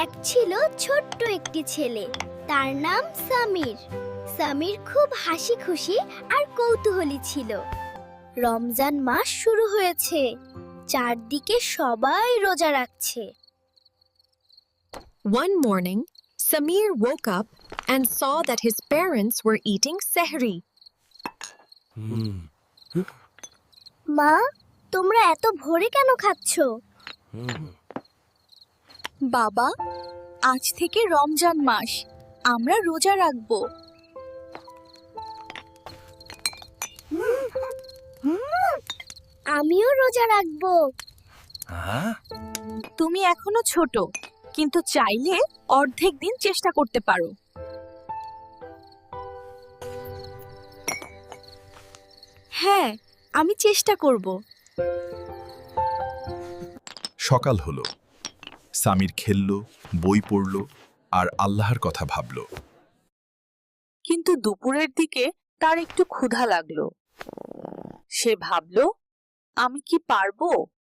এক ছিল ছোট্ট একটি ছেলে, তার নাম সামির। সামির খুব হাসি খুশি আর কৌতূহলী ছিল। রমজান মাস শুরু হয়েছে, চারদিকে সবাই রোজা রাখছে। One morning, Samir woke up and saw that his parents were eating sehri. মা, তোমরা এত ভোরে কেন খাচ্ছ? বাবা, আজ থেকে রমজান মাস, আমরা রোজা রাখব। আমিও রোজা রাখবো। তুমি এখনো ছোট, কিন্তু চাইলে অর্ধেক দিন চেষ্টা করতে পারো। হ্যাঁ, আমি চেষ্টা করব। সকাল হলো। সামির খেলল, বই পড়ল আর আল্লাহর কথা ভাবল। কিন্তু দুপুরের দিকে তার একটু ক্ষুধা লাগলো। সে ভাবলো, আমি কি পারবো